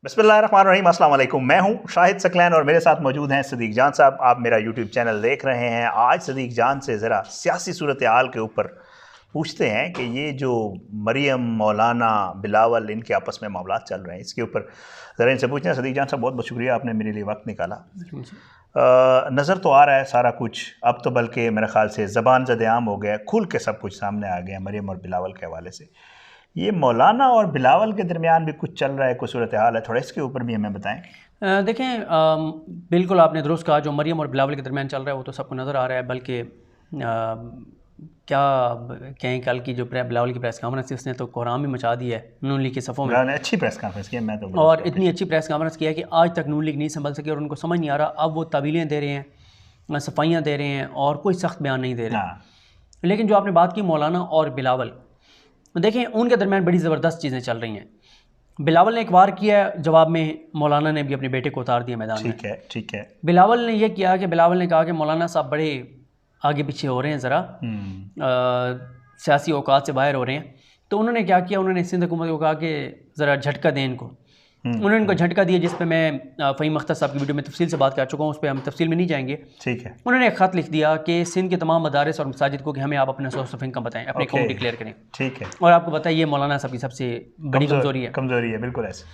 बिस्मिल्लाहिर्रहमानिर्रहीम, अस्सलाम वालेकुम। मैं हूं शाहिद सकलैन और मेरे साथ मौजूद हैं सदीक जान साहब। आप मेरा यूट्यूब चैनल देख रहे हैं। आज सदीक जान से ज़रा सियासी सूरत हाल के ऊपर पूछते हैं कि ये जो मरियम, मौलाना, बिलावल, इनके आपस में मामलात चल रहे हैं, इसके ऊपर ज़रा इनसे पूछते हैं। सदीक जान साहब, बहुत बहुत शुक्रिया, आपने मेरे लिए वक्त निकाला। नज़र तो आ रहा है सारा कुछ, अब तो बल्कि मेरे ख़्याल से ज़बान ज़द-ए-आम हो गया, खुल के सब कुछ सामने आ गया मरियम और बिलावल के हवाले से। ये मौलाना और बिलावल के दरमियान भी कुछ चल रहा है, कुछ सूरत हाल है, थोड़ा इसके ऊपर भी हमें बताएं। देखें, बिल्कुल आपने दुरुस्त कहा, जो मरियम और बिलावल के दरमियान चल रहा है वो तो सबको नज़र आ रहा है। बल्कि क्या कहें, कल की जो बिलावल की प्रेस कॉन्फ्रेंस थी उसने तो कोहराम भी मचा दिया है नून लीग के सफ़ों में। अच्छी प्रेस कॉन्फ्रेंस की, मैं तो और इतनी अच्छी प्रेस कॉन्फ्रेंस किया कि आज तक नून लीग नहीं संभल सकी और उनको समझ नहीं आ रहा। अब वो तवीलें दे रहे हैं, सफाइयाँ दे रहे हैं और कोई सख्त बयान नहीं दे रहे। लेकिन जो आपने बात की मौलाना और बिलावल, देखें उनके दरमियान बड़ी ज़बरदस्त चीज़ें चल रही हैं। बिलावल ने एक वार किया, जवाब में मौलाना ने भी अपने बेटे को उतार दिया मैदान में। ठीक है। बिलावल ने यह किया कि बिलावल ने कहा कि मौलाना साहब बड़े आगे पीछे हो रहे हैं, ज़रा सियासी औकात से बाहर हो रहे हैं। तो उन्होंने क्या किया, उन्होंने सिंध हुकूमत को कहा कि ज़रा झटका दें इनको। उन्होंने इनको झटका दिया, जिस पे मैं फ़हीम अख्तर साहब की वीडियो में तफसील से बात कर चुका हूँ, उस पर हम तफसील में नहीं जाएंगे। ठीक है। उन्होंने एक ख़त लिख दिया कि सिंध के तमाम मदारिस और मसाजिद को कि हमें आप अपना सोर्स ऑफ इनकम बताएं, अपने अकाउंट डिक्लेयर करें। ठीक है। और आपको बताइए मौलाना साहब की सबसे बड़ी कमज़ोरी है। बिल्कुल ऐसे।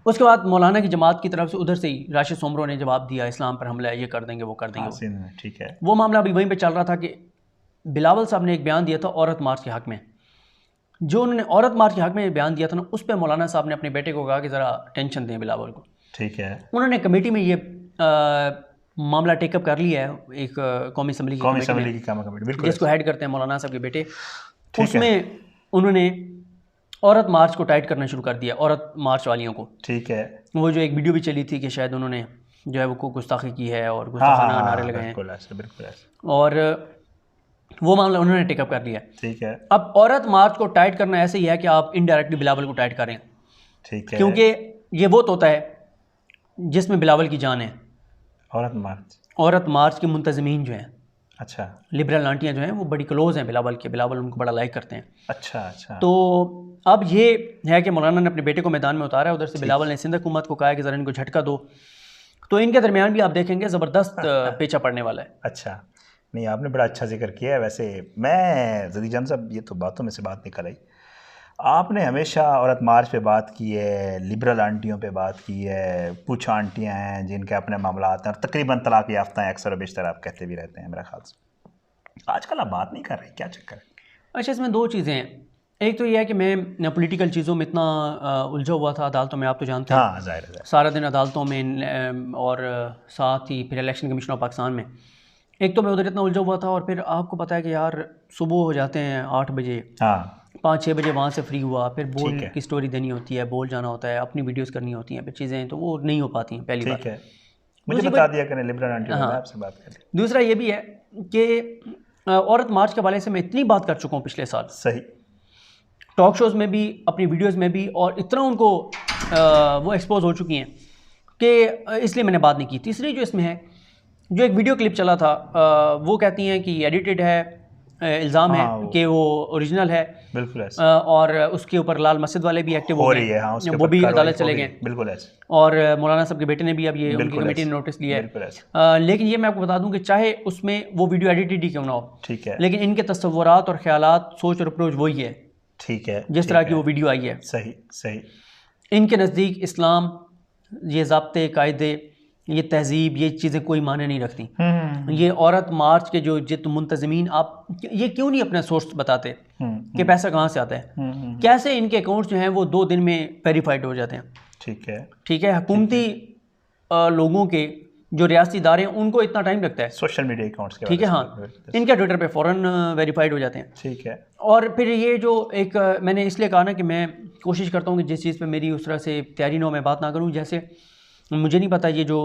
उसके बाद मौलाना की जमात की तरफ से उधर से ही राशिद सोमरो ने जवाब दिया, इस्लाम पर हमला है, ये कर देंगे, वो कर देंगे। ठीक है। वो मामला अभी वहीं पे चल रहा था कि बिलावल साहब ने एक बयान दिया था औरत मार्च के हक़ में। जो उन्होंने औरत मार्च के हक़ में बयान दिया था ना, उस पर मौलाना साहब ने अपने बेटे को कहा कि ज़रा टेंशन दें बिलावल को। ठीक है। उन्होंने कमेटी में ये मामला टेकअप कर लिया है, एक कौमी असम्बली की कमेटी जिसको हेड करते हैं मौलाना साहब के बेटे। उसमें उन्होंने औरत मार्च को टाइट करना शुरू कर दिया, औरत मार्च वालियों को। ठीक है। वो जो एक वीडियो भी चली थी कि शायद उन्होंने जो है वो गुस्ताखी की है और गुस्ताखाना नारे लगाए हैं। बिल्कुल ऐसे। और वो मामला उन्होंने टेकअप कर लिया। ठीक है। अब औरत मार्च को टाइट करना ऐसे ही है कि आप इनडायरेक्टली बिलावल को टाइट करें। ठीक है। क्योंकि ये वो तोता है जिसमें बिलावल की जान है। औरत मार्च के मुंतज़मीन जो हैं, अच्छा, लिबरल आंटियाँ जो हैं, वो बड़ी क्लोज हैं बिलावल के। बिलावल उनको बड़ा लाइक करते हैं। अच्छा। तो अब ये है कि मौलाना ने अपने बेटे को मैदान में उतारा है, उधर से बिलावल ने सिंध हुकूमत को कहा है कि ज़रा इनको झटका दो। तो इनके दरमियान भी आप देखेंगे ज़बरदस्त पेचा पड़ने वाला है। अच्छा, नहीं आपने बड़ा अच्छा जिक्र किया है। वैसे मैं सदीक जान साहब, ये तो बातों में से बात निकल आई, आपने हमेशा औरत मार्च पे बात की है, लिबरल आंटियों पे बात की है, कुछ आंटियां हैं जिनके अपने मामलात हैं और तकरीबन तलाक याफ्ता हैं, अक्सर और बेशतर आप कहते भी रहते हैं मेरा ख्याल से। आजकल आप बात नहीं कर रहे, क्या चक्कर है? अच्छा, इसमें दो चीज़ें हैं। एक तो ये है कि मैं पॉलिटिकल चीज़ों में इतना उलझा हुआ था, अदालतों में, आप तो जानते हैं। हाँ, जाहिर है। सारा दिन अदालतों में और साथ ही फिर इलेक्शन कमीशन ऑफ पाकिस्तान में। एक तो मैं उधर इतना उलझा हुआ था और फिर आपको पता है कि यार सुबह हो जाते हैं 8 बजे, 5-6 बजे वहाँ से फ्री हुआ, फिर बोल की स्टोरी देनी होती है, बोल जाना होता है, अपनी वीडियोस करनी होती हैं, फिर चीज़ें तो वो नहीं हो पाती हैं। पहली बात मुझे बता दिया करें लिबरल आंटी, आपसे बात करें। दूसरा ये भी है कि औरत मार्च के हवाले से मैं इतनी बात कर चुका हूँ पिछले साल, सही, टॉक शोज़ में भी, अपनी वीडियोज़ में भी, और इतना उनको वो एक्सपोज हो चुकी हैं कि इसलिए मैंने बात नहीं की। तीसरी जो इसमें है, जो एक वीडियो क्लिप चला था, वो कहती हैं कि एडिटेड है, इल्ज़ाम है कि वो ओरिजिनल है। बिल्कुल ऐसे। और उसके ऊपर लाल मस्जिद वाले भी एक्टिव हो रही है, वो भी अदालत चले गए। बिल्कुल ऐसे। और मौलाना साहब के बेटे ने भी अब ये उनकी कमेटी ने नोटिस लिया है। लेकिन ये मैं आपको बता दूं कि चाहे उसमें वो वीडियो एडिटेड ही क्यों ना हो, ठीक है, लेकिन इनके तस्वुरात और ख्यालात, सोच और अप्रोच वही है, ठीक है, जिस तरह की वो वीडियो आई है। सही। इनके इनके नज़दीक इस्लाम, ये ज़ाब्ते, कायदे, ये तहजीब, ये चीज़ें कोई माने नहीं रखती। ये औरत मार्च के जो जित मुंतज़मीन, आप ये क्यों नहीं अपना सोर्स बताते कि पैसा कहाँ से आता है? कैसे इनके अकाउंट्स जो हैं वो 2 दिन में वेरीफाइड हो जाते हैं? ठीक है। हुकूमती लोगों के जो रियासती इदारे हैं उनको इतना टाइम लगता है, सोशल मीडिया अकाउंट्स के, ठीक है, हाँ, इनके ट्विटर पे फ़ौरन वेरीफाइड हो जाते हैं, ठीक है। और फिर ये जो एक मैंने इसलिए कहा ना कि मैं कोशिश करता हूँ कि जिस चीज़ पे मेरी उस तरह से तैयारी ना हो मैं बात ना करूँ। जैसे मुझे नहीं पता ये जो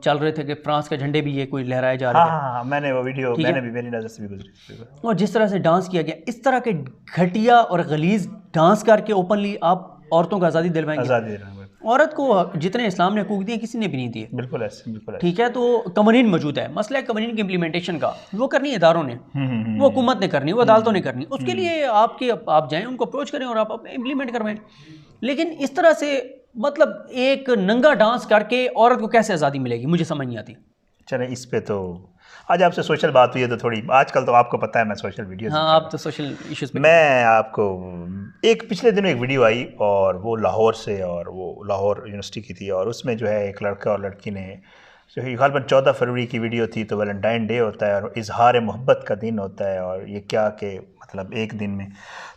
चल रहे थे कि फ्रांस के झंडे भी ये कोई लहराए जा रहे थे। हाँ, मैंने वो वीडियो, मैंने भी, मेरी नज़र से भी गुजरी। और जिस तरह से डांस किया गया, इस तरह के घटिया और गलीज डांस करके ओपनली आप औरतों को आज़ादी दिलवाएंगे? औरत को जितने इस्लाम ने हकूक़ दिए किसी ने भी नहीं दिए। बिल्कुल ऐसे। ठीक है, तो कवानीन मौजूद है, मसला है कवानीन की इम्प्लीमेंटेशन का। वो करनी है इदारों ने, वो हुकूमत ने करनी, वो अदालतों ने करनी। उसके लिए आप जाएँ, उनको अप्रोच करें और आप इम्प्लीमेंट करवाएं। लेकिन इस तरह से मतलब एक नंगा डांस करके औरत को कैसे आज़ादी मिलेगी, मुझे समझ नहीं आती। चले इस पे तो आज आपसे सोशल बात हुई है तो थोड़ी, आजकल तो आपको पता है मैं सोशल वीडियोस, हाँ आप तो सोशल इश्यूज़ पे। मैं आपको एक पिछले दिनों एक वीडियो आई और वो लाहौर से, और वो लाहौर यूनिवर्सिटी की थी, और उसमें जो है एक लड़का और लड़की ने जो है गालबन 14 फरवरी की वीडियो थी, तो वैलेंटाइन डे होता है और इजहार मोहब्बत का दिन होता है, और ये क्या कि मतलब एक दिन में,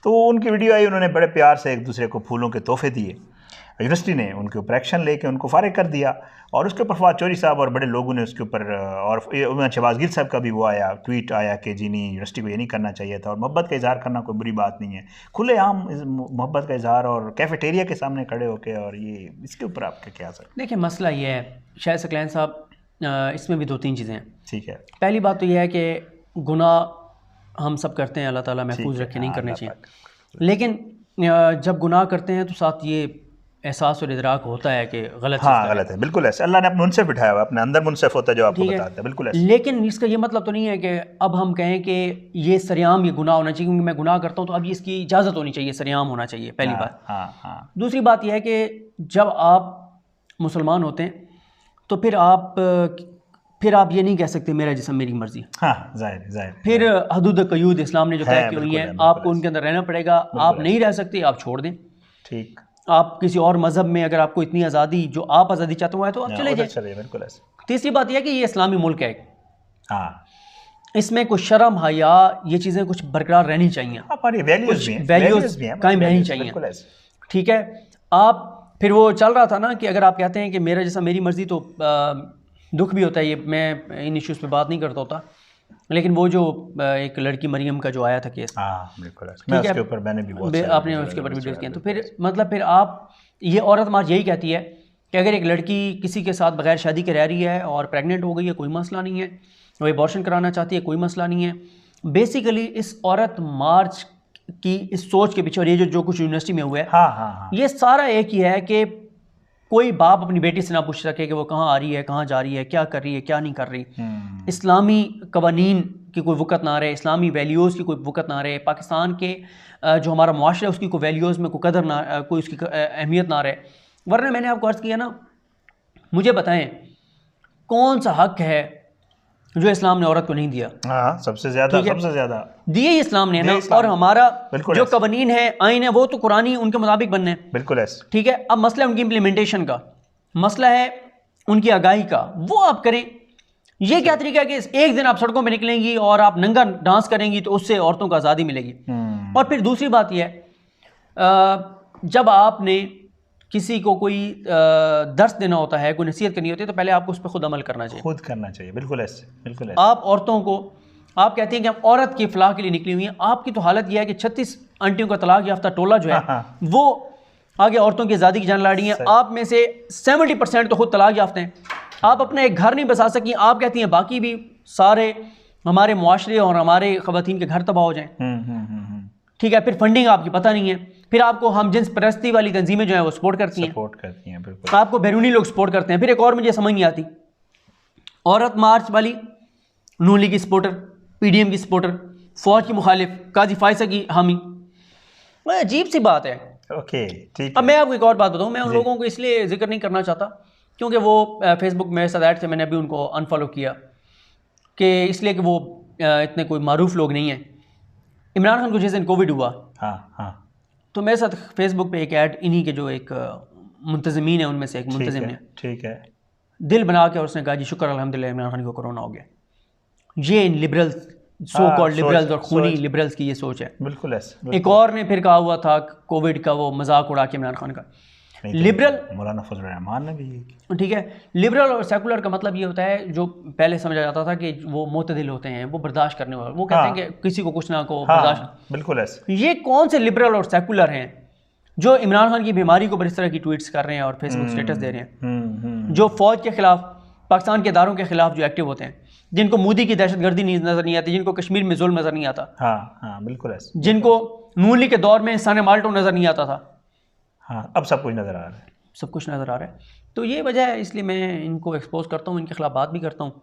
तो उनकी वीडियो आई, उन्होंने बड़े प्यार से एक दूसरे को फूलों के तोहफे दिए। यूनिवर्सिटी ने उनके ऊपर एक्शन लेके उनको फारिग कर दिया, और उसके ऊपर फवाद चौधरी साहब और बड़े लोगों ने उसके ऊपर, और शहबाज गिल साहब का भी वो आया, ट्वीट आया कि जी नहीं, यूनिवर्सिटी को ये नहीं करना चाहिए था, और मोहब्बत का इजहार करना कोई बुरी बात नहीं है, खुलेआम मोहब्बत का इजहार और कैफेटेरिया के सामने खड़े होके, और ये इसके ऊपर आपका क्या असर? देखिए मसला ये है शायद सकलैन साहब, इसमें भी दो तीन चीज़ें हैं। ठीक है। पहली बात तो यह है कि गुनाह हम सब करते हैं, अल्लाह ताला महफूज रखे, नहीं करने चाहिए, लेकिन जब गुनाह करते हैं तो साथ ये एहसास और इदराक होता है कि गलत, हाँ गलत है, बिल्कुल ऐसे अल्लाह ने अपने मुनसिफ बिठाया हुआ, अपने अंदर मुनसिफ होता है जो आपको बताता है, बिल्कुल ऐसे। लेकिन इसका ये मतलब तो नहीं है कि अब हम कहें कि ये सरेआम ये गुनाह होना चाहिए, क्योंकि मैं गुनाह करता हूँ तो अब इसकी इजाज़त होनी चाहिए, सरेआम होना चाहिए, पहली बात। हाँ। दूसरी बात यह है कि जब आप मुसलमान होते हैं तो फिर आप ये नहीं कह सकते मेरा जिस्म मेरी मर्जी। हाँ जाहिर। फिर हदूद कयूद इस्लाम ने जो तय की हुई है, आपको उनके अंदर रहना पड़ेगा, आप नहीं रह सकते आप छोड़ दें। ठीक, आप किसी और मज़हब में अगर आपको इतनी आज़ादी, जो आप आज़ादी चाहते हो, तो आप चले जाए, बिल्कुल ऐसे। तीसरी बात यह है कि ये इस्लामी मुल्क है, हाँ, इसमें कुछ शर्म हया ये चीज़ें कुछ बरकरार रहनी चाहिए, हमारी वैल्यूज़ कायम रहनी चाहिए, ठीक है। आप फिर वो चल रहा था ना कि अगर आप कहते हैं कि मेरा जैसा मेरी मर्ज़ी, तो दुख भी होता है, ये मैं इन इश्यूज़ पे बात नहीं करता होता, लेकिन वो जो एक लड़की मरियम का जो आया था केस, बिल्कुल मैं उसके ऊपर मैंने भी बहुत आपने उसके ऊपर वीडियोस किए, तो फिर मतलब फिर आप ये औरत मार्च यही कहती है कि अगर एक लड़की किसी के साथ बगैर शादी के रह रही है और प्रेग्नेंट हो गई है, कोई मसला नहीं है, वो एबॉर्शन कराना चाहती है, कोई मसला नहीं है। बेसिकली इस औरत मार्च की इस सोच के पीछे, और ये जो कुछ यूनिवर्सिटी में हुआ है, ये सारा एक ही है कि कोई बाप अपनी बेटी से ना पूछ सके कि वो कहाँ आ रही है, कहाँ जा रही है, क्या कर रही है, क्या नहीं कर रही। इस्लामी कवानीन की कोई वक़्त ना रहे, इस्लामी वैल्यूज़ की कोई वक़्त ना रहे, पाकिस्तान के जो हमारा मुआशरा है उसकी कोई वैल्यूज़ में कोई कदर ना, कोई उसकी अहमियत ना रहे। वरना मैंने आपको अर्ज़ किया ना, मुझे बताएं कौन सा हक़ है जो इस्लाम ने औरत को नहीं दिया? हाँ, सबसे ज़्यादा दिए इस्लाम ने ना, और हमारा जो कवानीन है, आइन है, वो तो कुरानी उनके मुताबिक बनने हैं, बिल्कुल ऐसे, ठीक है। अब मसला है उनकी इम्प्लीमेंटेशन का, मसला है उनकी आगाही का, वो आप करें। ये क्या तरीका है कि एक दिन आप सड़कों में निकलेंगी और आप नंगा डांस करेंगी तो उससे औरतों को आज़ादी मिलेगी। और फिर दूसरी बात यह है, जब आपने किसी को कोई दर्स देना होता है, कोई नसीहत करनी होती है, तो पहले आपको उस पर खुद अमल करना चाहिए, बिल्कुल ऐसे। आप औरतों को, आप कहती हैं कि हम औरत की फलाह के लिए निकली हुई हैं, आपकी तो हालत यह है कि 36 आंटियों का तलाक याफ्ता टोला जो है वो आगे औरतों की आज़ादी की जान लड़ी है। आप में से 70% तो खुद तलाक याफ्ते हैं, आप अपना एक घर नहीं बसा सकी, आप कहती हैं बाकी भी सारे हमारे मुआशरे और हमारे ख़वातीन के घर तबाह हो जाएं, ठीक है। फिर फंडिंग आपकी पता नहीं है, फिर आपको हम जिन्स परस्ती वाली तंजीमें जो है वो सपोर्ट करती हैं, बिल्कुल। आपको बैरूनी लोग सपोर्ट करते हैं। फिर एक और मुझे समझ नहीं आती, औरत मार्च वाली नून लीग की सपोर्टर, PDM की सपोर्टर, फौज की मुखालिफ, काजी फायसा की हामी, अजीब सी बात है। ओके ठीक। अब मैं आपको एक और बात बताऊँ, मैं उन लोगों को इसलिए जिक्र नहीं करना चाहता क्योंकि वो फेसबुक में सदैट से मैंने अभी उनको अनफॉलो किया, कि इसलिए कि वो इतने कोई मारूफ लोग नहीं हैं। इमरान खान को जिस दिन कोविड हुआ, तो मेरे साथ फेसबुक पे एक ऐड इन्हीं के जो एक मुंतज़मीन है उनमें से एक मुंतज़िम ने, ठीक है, दिल बना के और उसने कहा जी शुक्र अल्हम्दुलिल्लाह इमरान खान को कोरोना हो गया। ये इन लिबरल्स, सो कॉल्ड लिबरल्स और खूनी लिबरल्स की ये सोच है, बिल्कुल ऐसे। एक और ने फिर कहा हुआ था कोविड का वो मजाक उड़ा के इमरान खान का, लिबरल मौलाना फजल रहमान ने भी, ठीक है। लिबरल और सेकुलर का मतलब ये होता है, जो पहले समझा जाता था कि वो मोतदिल होते हैं, वो बर्दाश्त करने वाले, वो कहते हैं कि किसी को कुछ ना को बर्दाश्त, बिल्कुल ऐसे। ये कौन से लिबरल और सेकुलर हैं जो इमरान खान की बीमारी को पर इस तरह की ट्वीट्स कर रहे हैं और फेसबुक स्टेटस दे रहे हैं, जो फौज के खिलाफ, पाकिस्तान के इदारों के खिलाफ जो एक्टिव होते हैं, जिनको मोदी की दहशतगर्दी नजर नहीं आती, जिनको कश्मीर में जुल्म नजर नहीं आता, बिल्कुल ऐसे, जिनको नून लीग के दौर में साने माल्टो नजर नहीं आता था, अब सब कुछ नज़र आ रहा है, सब कुछ नज़र आ रहा है। तो ये वजह है, इसलिए मैं इनको एक्सपोज करता हूँ, इनके खिलाफ बात भी करता हूँ।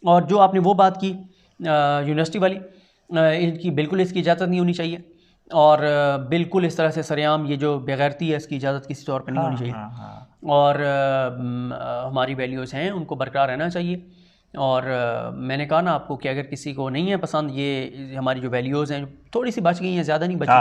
और जो आपने वो बात की यूनिवर्सिटी वाली, इनकी बिल्कुल इसकी इजाज़त नहीं होनी चाहिए। और बिल्कुल इस तरह से सरेआम ये जो बेगैरती है इसकी इजाज़त किसी तौर पर नहीं होनी चाहिए। और हमारी वैल्यूज़ हैं उनको बरकरार रहना चाहिए। और मैंने कहा ना आपको कि अगर किसी को नहीं है पसंद ये हमारी जो वैल्यूज़ हैं थोड़ी सी बच गई हैं, ज़्यादा नहीं बची।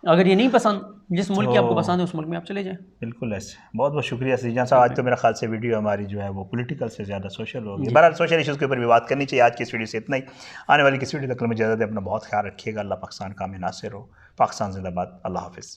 अगर ये नहीं पसंद, जिस मुल्क की आपको पसंद है उस मुल्क में आप चले जाएं। बिल्कुल ऐसे। बहुत बहुत शुक्रिया सदीक जान साहब। आज तो मेरा ख्याल से वीडियो हमारी जो है वो पॉलिटिकल से ज़्यादा सोशल होगी। बहरहाल सोशल इश्यूज़ के ऊपर भी बात करनी चाहिए। आज की इस वीडियो से इतना ही। आने वाली किस वीडियो तक में इजाज़त है। अपना बहुत ख्याल रखिएगा। अल्लाह पाकिस्तान का में नासिर हो। पाकिस्तान जिंदाबाद। अल्लाह हाफिज़।